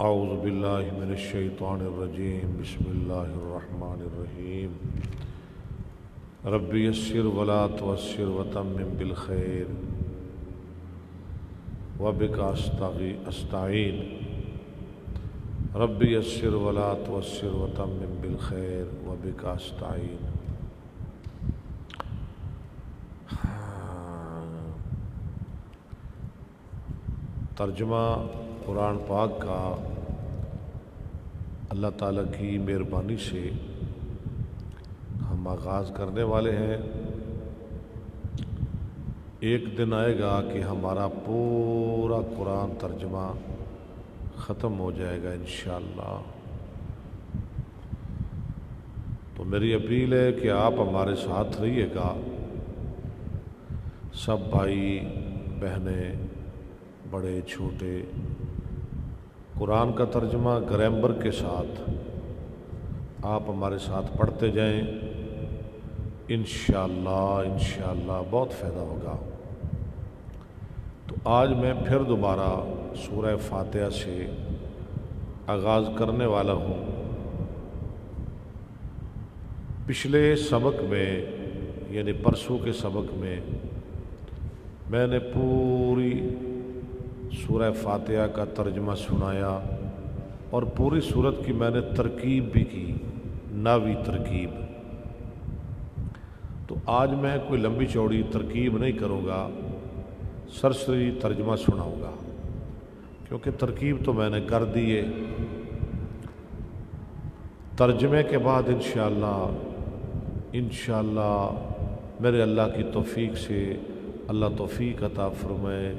اعوذ باللہ من الشیطان الرجیم بسم اللہ الرحمن الرحیم رب یسر ولا تعسر وتمم بالخیر وبک استعین رب یسر ولا تعسر وتمم بالخیر وبک استعین۔ ترجمہ قرآن پاک کا اللہ تعالیٰ کی مہربانی سے ہم آغاز کرنے والے ہیں۔ ایک دن آئے گا کہ ہمارا پورا قرآن ترجمہ ختم ہو جائے گا انشاءاللہ۔ تو میری اپیل ہے کہ آپ ہمارے ساتھ رہیے گا، سب بھائی بہنیں بڑے چھوٹے، قرآن کا ترجمہ گرامر کے ساتھ آپ ہمارے ساتھ پڑھتے جائیں، انشاءاللہ بہت فائدہ ہوگا۔ تو آج میں پھر دوبارہ سورہ فاتحہ سے آغاز کرنے والا ہوں۔ پچھلے سبق میں یعنی پرسوں کے سبق میں نے پوری سورہ فاتحہ کا ترجمہ سنایا اور پوری سورت کی میں نے ترکیب بھی کی، ناوی ترکیب۔ تو آج میں کوئی لمبی چوڑی ترکیب نہیں کروں گا، سرسری ترجمہ سناؤں گا، کیونکہ ترکیب تو میں نے کر دی ہے۔ ترجمے کے بعد انشاءاللہ میرے اللہ کی توفیق سے اللہ توفیق عطا فرمائے،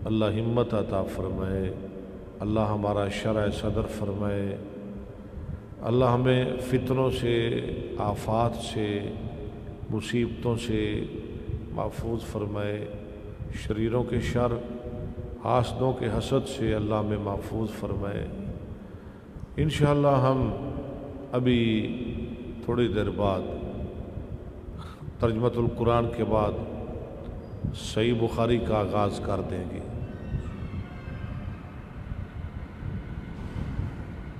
اللہ ہمت عطا فرمائے، اللہ ہمارا شرح صدر فرمائے، اللہ ہمیں فتنوں سے، آفات سے، مصیبتوں سے محفوظ فرمائے، شریروں کے شر، حاسدوں کے حسد سے اللہ ہمیں محفوظ فرمائے۔ انشاءاللہ ہم ابھی تھوڑی دیر بعد ترجمۃ القرآن کے بعد صحیح بخاری کا آغاز کر دیں گے۔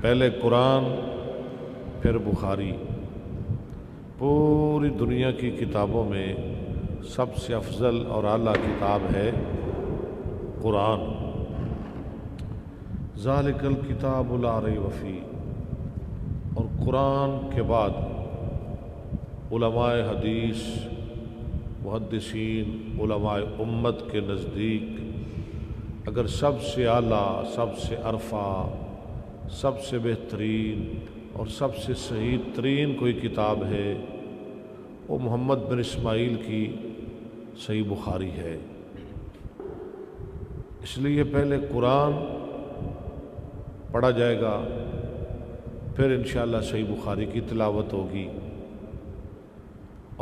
پہلے قرآن پھر بخاری۔ پوری دنیا کی کتابوں میں سب سے افضل اور اعلیٰ کتاب ہے قرآن۔ ذالک الکتاب لا ریب فیہ۔ اور قرآن کے بعد علماء حدیث، محدثین، علماء امت کے نزدیک اگر سب سے اعلیٰ، سب سے عرفہ، سب سے بہترین اور سب سے صحیح ترین کوئی کتاب ہے، وہ محمد بن اسماعیل کی صحیح بخاری ہے۔ اس لیے پہلے قرآن پڑھا جائے گا، پھر انشاءاللہ صحیح بخاری کی تلاوت ہوگی،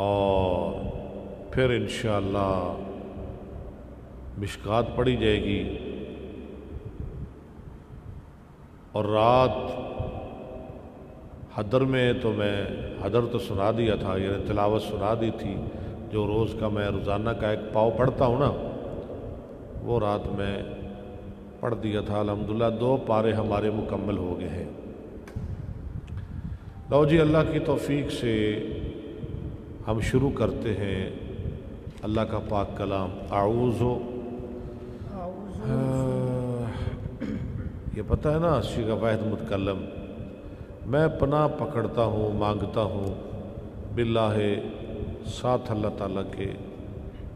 اور پھر انشاءاللہ مشکات پڑھی جائے گی، اور رات حدر میں تو میں حدر تو سنا دیا تھا، یعنی تلاوت سنا دی تھی، جو روز کا میں روزانہ کا ایک پاؤ پڑھتا ہوں نا، وہ رات میں پڑھ دیا تھا۔ الحمدللہ 2 پارے ہمارے مکمل ہو گئے ہیں۔ لو جی، اللہ کی توفیق سے ہم شروع کرتے ہیں اللہ کا پاک کلام۔ یہ پتہ ہے نا، صیغہ واحد متکلم، میں پناہ پکڑتا ہوں، مانگتا ہوں باللہ، ساتھ اللہ تعالیٰ کے،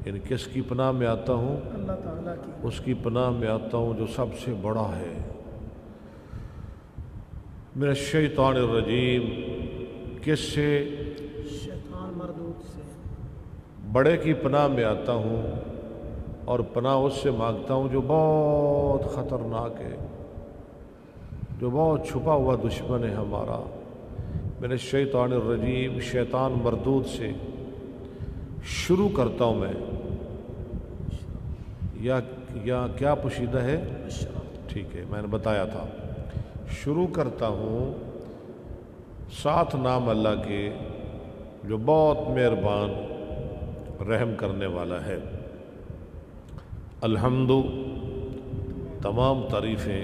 یعنی کس کی پناہ میں آتا ہوں؟ اللہ تعالیٰ کی۔ اس کی پناہ میں آتا ہوں جو سب سے بڑا ہے۔ من الشیطان الرجیم، کس سے؟ شیطان مردود سے۔ بڑے کی پناہ میں آتا ہوں، اور پناہ اس سے مانگتا ہوں جو بہت خطرناک ہے، جو بہت چھپا ہوا دشمن ہے ہمارا۔ من الشیطان الرجیم، شیطان مردود سے شروع کرتا ہوں میں، یا کیا پوشیدہ ہے؟ ٹھیک ہے، میں نے بتایا تھا۔ شروع کرتا ہوں ساتھ نام اللہ کے جو بہت مہربان رحم کرنے والا ہے۔ الحمد، تمام تعریفیں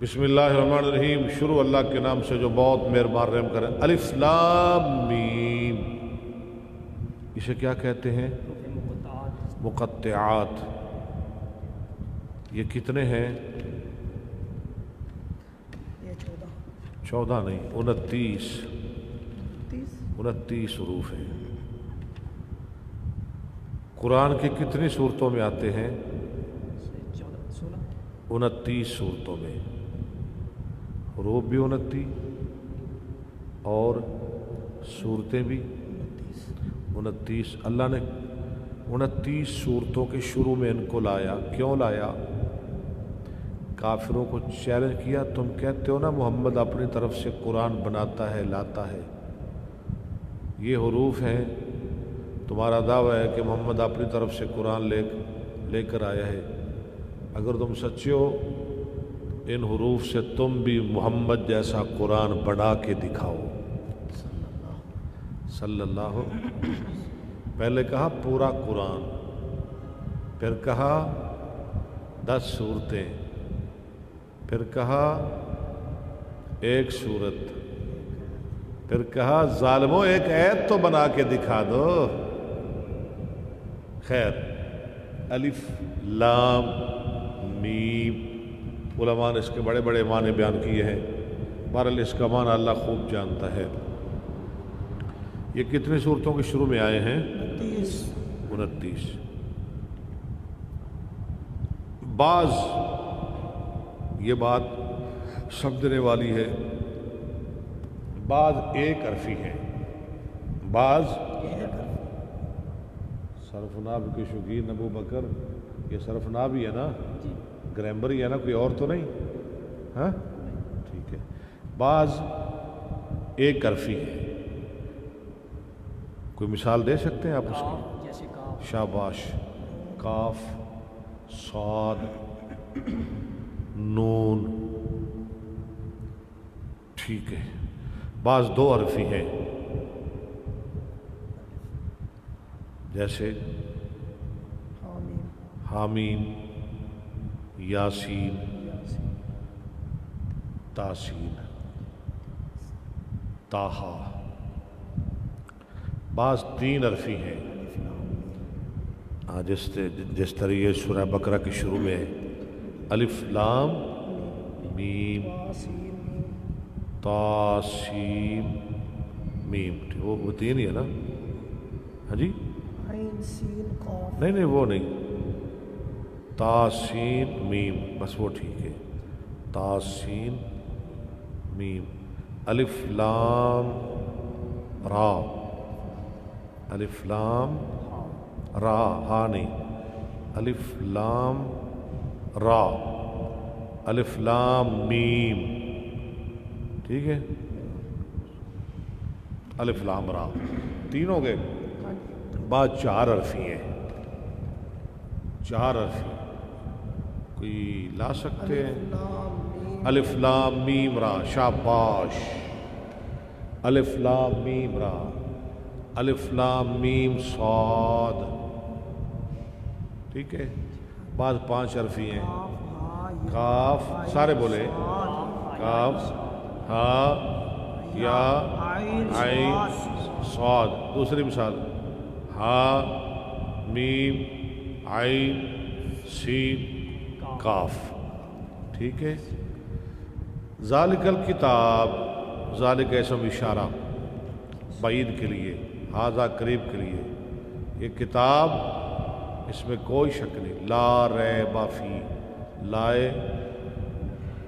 بسم اللہ الرحمن الرحیم، شروع اللہ کے نام سے جو بہت مہربان رحم کرے۔ الف لام میم، اسے کیا کہتے ہیں؟ مقطعات۔ یہ کتنے ہیں؟ یہ 14 نہیں، 29 حروف ہیں۔ قرآن کی کتنی صورتوں میں آتے ہیں؟ 29 صورتوں میں، حروف بھی 29 اور صورتیں بھی 29۔ اللہ نے 29 صورتوں کے شروع میں ان کو لایا۔ کیوں لایا؟ کافروں کو چیلنج کیا، تم کہتے ہو نا محمد اپنی طرف سے قرآن بناتا ہے، لاتا ہے، یہ حروف ہیں، تمہارا دعویٰ ہے کہ محمد اپنی طرف سے قرآن لے کر آیا ہے، اگر تم سچے ہو ان حروف سے تم بھی محمد جیسا قرآن بنا کے دکھاؤ صلی اللہ۔ پہلے کہا پورا قرآن، پھر کہا 10 صورتیں، پھر کہا 1 صورت، پھر کہا ظالموں ایک آیت تو بنا کے دکھا دو۔ خیر، الف لام میم، علماء نے اس کے بڑے بڑے معنی بیان کیے ہیں، بہرحال اس کا معنی اللہ خوب جانتا ہے۔ یہ کتنی صورتوں کے شروع میں آئے ہیں؟ 29۔ بعض یہ بات سمجھنے والی ہے، بعض ایک حرفی ہیں، بعض صرف ناب کے شوقین ابو بکر، یہ صرف ناب ہی ہے نا، گرامر ہی ہے نا، کوئی اور تو نہیں؟ ہاں ٹھیک ہے۔ بعض ایک حرفی ہے، کوئی مثال دے سکتے ہیں آپ اس کی؟ شاباش، کاف، صاد، نون، ٹھیک ہے۔ بعض 2 حرفی ہیں، جیسے حامیم، یاسین، تاسین، تاہا۔ بعض 3 حرفی ہیں، جس طرح یہ سورہ بقرہ کے شروع میں ہے، الف لام میم تاسین میم، وہ 3 ہی ہے نا؟ ہاں جی، نہیں وہ نہیں، تاسین میم، بس وہ ٹھیک ہے، تاسین میم۔ الف لام را، الف لام را، ہاں نہیں، الف لام را، الف لام میم، ٹھیک ہے، الف لام را، 3 ہو گئے۔ بعد 4 حرفی ہیں، 4 حرفی، کوئی لا سکتے ہیں؟ الف لام میم را، شاباش، الف لام میم را، الف لام میم صاد، ٹھیک ہے۔ بعض 5 حرفی ہیں، کاف، سارے بولے، کاف، ہا، یا، عین، صاد۔ دوسری مثال، ہا، میم، عین، سین، کاف، ٹھیک ہے۔ ذالک الکتاب، ذالک اسم اشارہ بعید کے لیے، ھذا قریب کے لیے، یہ کتاب، اس میں کوئی شک نہیں، لا ریب فی،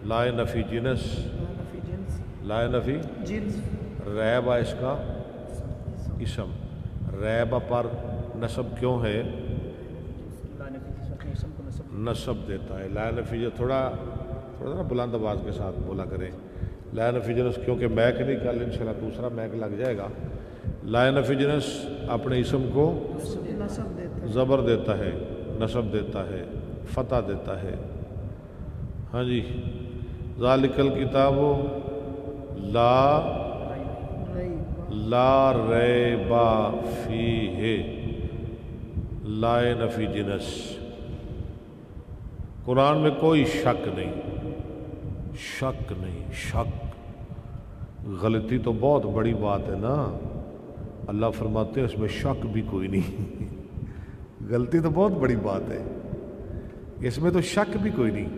لائے نفی جنس، لائے نفی ریبہ اس کا اسم، ریبہ پر نصب کیوں ہے؟ نصب دیتا ہے، لا نفی جو تھوڑا نا بلند آواز کے ساتھ بولا کریں، لا نفی جنس، کیونکہ میک نہیں، کل انشاءاللہ دوسرا میک لگ جائے گا۔ لا نفی جنس اپنے اسم کو زبر دیتا ہے، نصب دیتا ہے، فتح دیتا ہے، ہاں جی۔ ذالک الکتاب لا ریب فیہ، لائے نفی جنس، قرآن میں کوئی شک نہیں، شک نہیں، شک غلطی تو بہت بڑی بات ہے نا، اللہ فرماتے ہیں اس میں شک بھی کوئی نہیں غلطی تو بہت بڑی بات ہے، اس میں تو شک بھی کوئی نہیں۔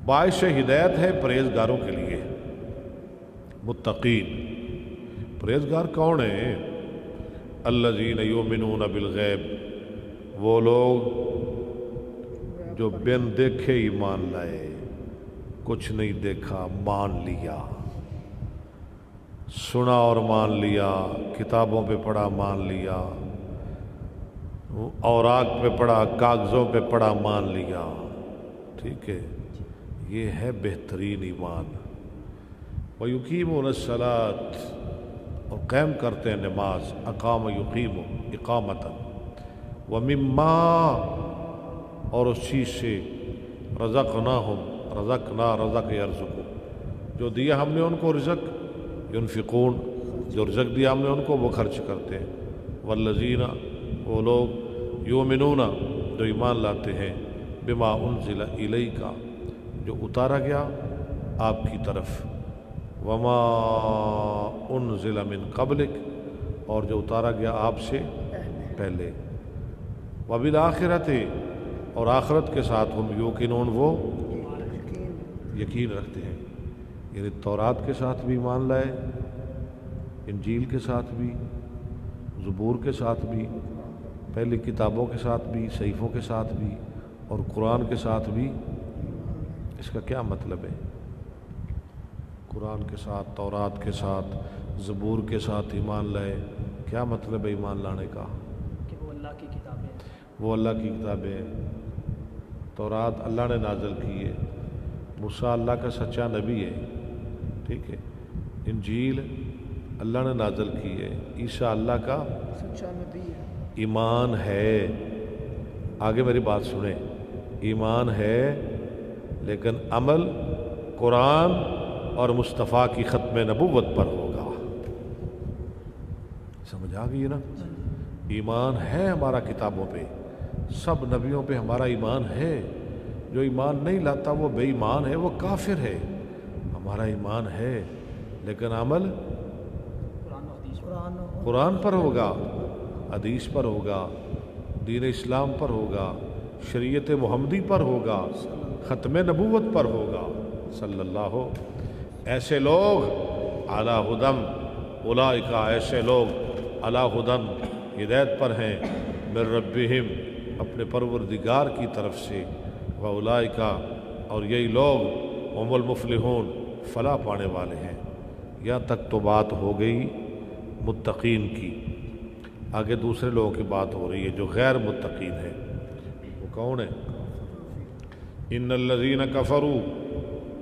باعث ہدایت ہے پرہیزگاروں کے لیے، متقین۔ پرہیزگار کون ہیں؟ الذین یؤمنون بالغیب، وہ لوگ جو بن دیکھے ایمان لائے، کچھ نہیں دیکھا مان لیا، سنا اور مان لیا، کتابوں پہ پڑھا مان لیا، اوراق پہ پڑھا، کاغذوں پہ پڑھا مان لیا، ٹھیک ہے، یہ ہے بہترین ایمان۔ وَيُقِيمُونَ الصَّلَاةَ، اور قائم کرتے ہیں نماز، اقام یقیم اقامتاً، وَمِمَّا، اور اس چیز سے، رزق یرزق، جو دیا ہم نے ان کو رزق، ينفقون، جو رزق دیا ہم نے ان کو وہ خرچ کرتے ہیں۔ والذین، وہ لوگ، یؤمنون، جو ایمان لاتے ہیں، بما انزل الیک، جو اتارا گیا آپ کی طرف، وما انزل من قبلک، اور جو اتارا گیا آپ سے پہلے، وبالآخرۃ، اور آخرت کے ساتھ ہم یوقنون، وہ یقین رکھتے ہیں، یعنی تورات کے ساتھ بھی ایمان لائے، انجیل کے ساتھ بھی، زبور کے ساتھ بھی، پہلی کتابوں کے ساتھ بھی، صحیفوں کے ساتھ بھی، اور قرآن کے ساتھ بھی۔ اس کا کیا مطلب ہے؟ قرآن کے ساتھ، تورات کے ساتھ، زبور کے ساتھ ایمان لائے، کیا مطلب ہے ایمان لانے کا؟ کہ وہ اللہ کی کتابیں ہیں، وہ اللہ کی کتابیں ہیں۔ تورات اللہ نے نازل کی ہے، موسیٰ اللہ کا سچا نبی ہے، ٹھیک ہے، انجیل اللہ نے نازل کی ہے، عیسیٰ اللہ کا سچا نبی ہے۔ ایمان ہے، آگے میری بات سنیں، ایمان ہے لیکن عمل قرآن اور مصطفیٰ کی ختم نبوت پر ہوگا۔ سمجھ آ گئی نا؟ ایمان ہے ہمارا کتابوں پہ، سب نبیوں پہ ہمارا ایمان ہے۔ جو ایمان نہیں لاتا وہ بے ایمان ہے، وہ کافر ہے۔ ہمارا ایمان ہے لیکن عمل قرآن پر ہوگا، حدیث پر ہوگا، دین اسلام پر ہوگا، شریعت محمدی پر ہوگا، ختم نبوت پر ہوگا صلی اللہ ہو۔ ایسے لوگ علی ہدم، اولئک، ایسے لوگ علی ہدم، ہدایت پر ہیں، من ربہم، اپنے پروردگار کی طرف سے، واولئک، اور یہی لوگ، هم المفلحون، فلاح پانے والے ہیں۔ یہاں تک تو بات ہو گئی متقین کی، آگے دوسرے لوگوں کی بات ہو رہی ہے جو غیر متقین ہیں۔ وہ کون ہیں؟ ان الذین کفروا،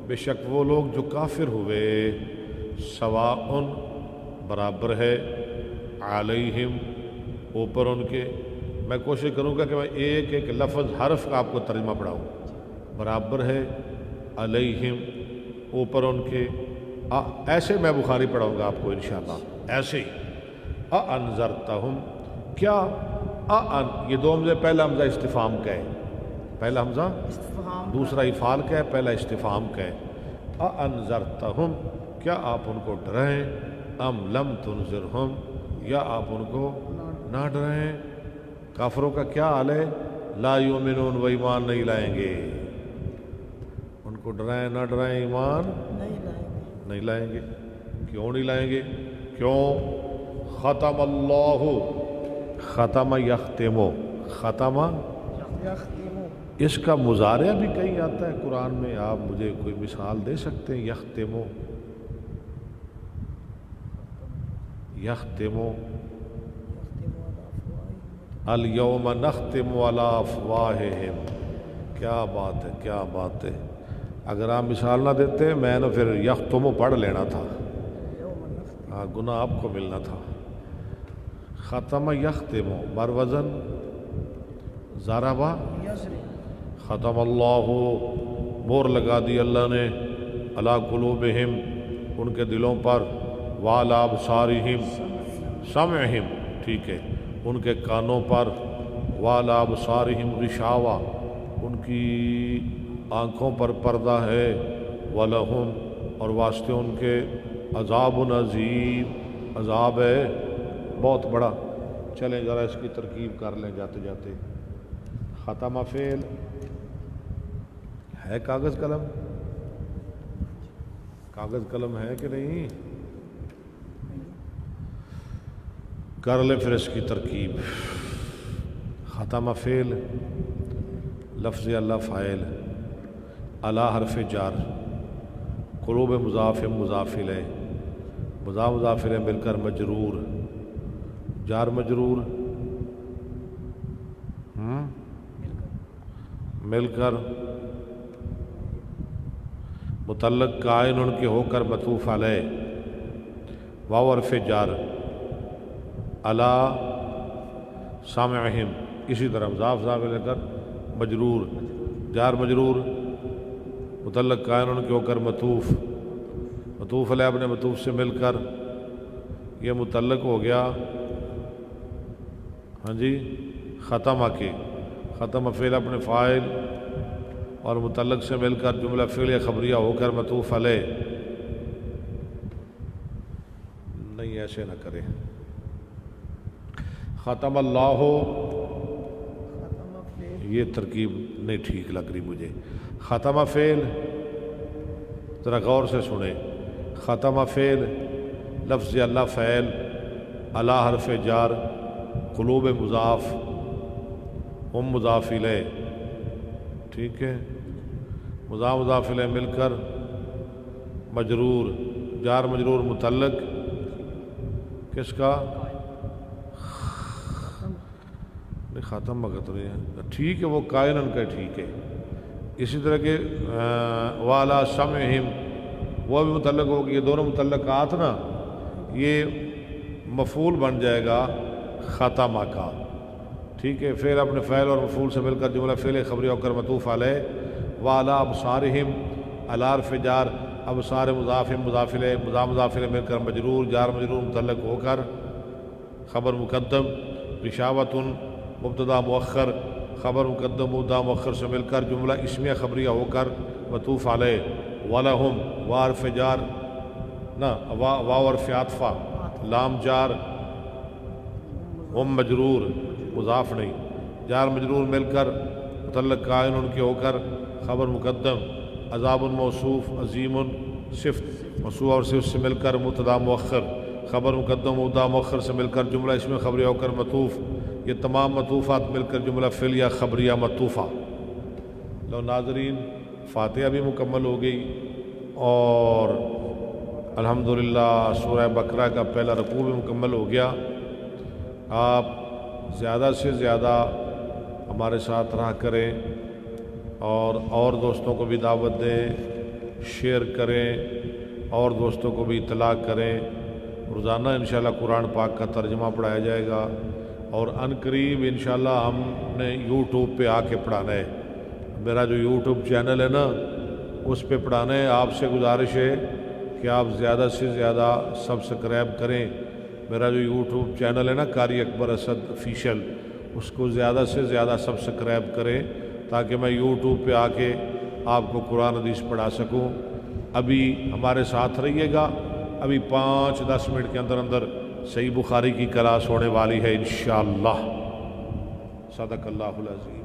بے شک وہ لوگ جو کافر ہوئے، سواء، برابر ہے، علیہم، اوپر ان کے، میں کوشش کروں گا کہ میں ایک ایک لفظ حرف کا آپ کو ترجمہ پڑھاؤں۔ برابر ہے، علیہم، اوپر ان کے، ایسے میں بخاری پڑھاؤں گا آپ کو انشاءاللہ، ایسے ہی۔ اَأَنذَرْتَهُمْ، کیا یہ دو حمزے، پہلا حمزہ استفہام کا ہے، پہلا حمزہ دوسرا افعال کا ہے، پہلا استفہام کا ہے۔ اَأَنذَرْتَهُمْ، کیا آپ ان کو ڈرائیں، ام لم تنذرہم، یا آپ ان کو نہ ڈرائیں۔ کافروں کا کیا حال ہے؟ لا یؤمنون، وہ ایمان نہیں لائیں گے۔ ان کو ڈرائیں نہ ڈرائیں، ایمان نہیں لائیں گے۔ کیوں نہیں لائیں گے؟ کیوں؟ ختم اللہ، ختم یختم، ختم، اس کا مضارع بھی کہیں آتا ہے قرآن میں، آپ مجھے کوئی مثال دے سکتے ہیں؟ یختم، یختم، الیوم نختم علی افواہہم، کیا بات ہے، کیا بات ہے۔ اگر آپ مثال نہ دیتے میں نے پھر یختم پڑھ لینا تھا، ہاں، گناہ آپ کو ملنا تھا۔ ختم یختم، بر وزن ضربہ، ختم اللہ، مور لگا دی اللہ نے، علی قلوبہم، ان کے دلوں پر، وعلی ابصارہم، سمعہم، ٹھیک ہے، ان کے کانوں پر، وعلی ابصارہم غشاوہ، ان کی آنکھوں پر پردہ ہے، وَلَهُمْ اور واسطے ان کے عذاب عظیم، عذاب ہے بہت بڑا۔ چلیں ذرا اس کی ترکیب کر لیں جاتے جاتے۔ ختم فعل ہے، کاغذ قلم، کاغذ قلم ہے کہ نہیں؟ کر لیں پھر اس کی ترکیب۔ ختم فعل، لفظ اللہ فاعل، علی حرف جار، قلوب مضاف مضاف الیہ، مضاف الیہ مل کر مجرور، جار مجرور مل کر متعلق قائن ان کے ہو کر معطوف علیہ، واو حرف جار، علی سامعہم، اسی طرح مضاف لے کر مجرور، جار مجرور، متعلق قائن ان کے ہو کر معطوف، معطوف علیہ اپنے معطوف سے مل کر، یہ متعلق ہو گیا ہاں جی ختم کے، ختم فعل اپنے فاعل اور متعلق سے مل کر جملہ فعلیہ خبریہ ہو کر معطوف علیہ۔ نہیں ایسے نہ کرے، ختم اللہ، یہ ترکیب نہیں ٹھیک لگ رہی مجھے۔ ختم فعل ذرا غور سے سنیں، ختم فعل لفظ اللہ فعل، علی حرف جار، قلوب مضاف، ہم مضاف الیہ، ٹھیک ہے، مضاف الیہ مل کر مجرور، جار مجرور متعلق کس کا؟ نہیں ختم مگت رہے ہیں، ٹھیک ہے وہ قائنن کا ٹھیک ہے۔ اسی طرح کے والا سمعہم، وہ بھی متعلق ہوگی، یہ دونوں متعلقات نا یہ مفعول بن جائے گا ختمہ کا، ٹھیک ہے، فعل اپنے فعل اور مفعول سے مل کر جملہ فعل خبری ہو کر معطوف علیہ، وعلی ابصارہم، علی حرف جار، ابصار مضاف مضاف الیہ، مضاف الیہ مل کر مجرور، جار مجرور متعلق ہو کر خبر مقدم، غشاوۃ مبتدا مؤخر، خبر مقدم مبتدا مؤخر سے مل کر جملہ اسمیہ خبریہ ہو کر معطوف علیہ، وَلَهُمْ وارف جار نہ واو حرف عطف، لام جار، ہم مجرور مضاف نہیں، جار مجرور مل کر متعلق قائن ان کے ہو کر خبر مقدم، عذاب موصوف، عظیم صفت موصوف اور صفت سے مل کر مبتدا مؤخر، خبر مقدم مبتدا مؤخر سے مل کر جملہ اسم خبریہ ہو کر معطوف، یہ تمام معطوفات مل کر جملہ فعلیہ خبریہ معطوفہ۔ لو ناظرین فاتحہ بھی مکمل ہو گئی اور الحمدللہ سورہ بقرہ کا پہلا رکوع بھی مکمل ہو گیا۔ آپ زیادہ سے زیادہ ہمارے ساتھ رہا کریں اور دوستوں کو بھی دعوت دیں، شیئر کریں اور دوستوں کو بھی اطلاع کریں۔ روزانہ انشاءاللہ قرآن پاک کا ترجمہ پڑھایا جائے گا اور ان قریب انشاءاللہ ہم نے یوٹیوب پہ آ کے پڑھانا ہے۔ میرا جو یوٹیوب چینل ہے نا اس پہ پڑھانا ہے۔ آپ سے گزارش ہے کہ آپ زیادہ سے زیادہ سبسکرائب کریں۔ میرا جو یوٹیوب چینل ہے نا قاری اکبر اسد آفیشیل، اس کو زیادہ سے زیادہ سبسکرائب کریں تاکہ میں یوٹیوب پہ آ کے آپ کو قرآن حدیث پڑھا سکوں۔ ابھی ہمارے ساتھ رہیے گا، ابھی 5-10 منٹ کے اندر اندر صحیح بخاری کی کلاس ہونے والی ہے انشاءاللہ۔ صدق اللہ العظیم۔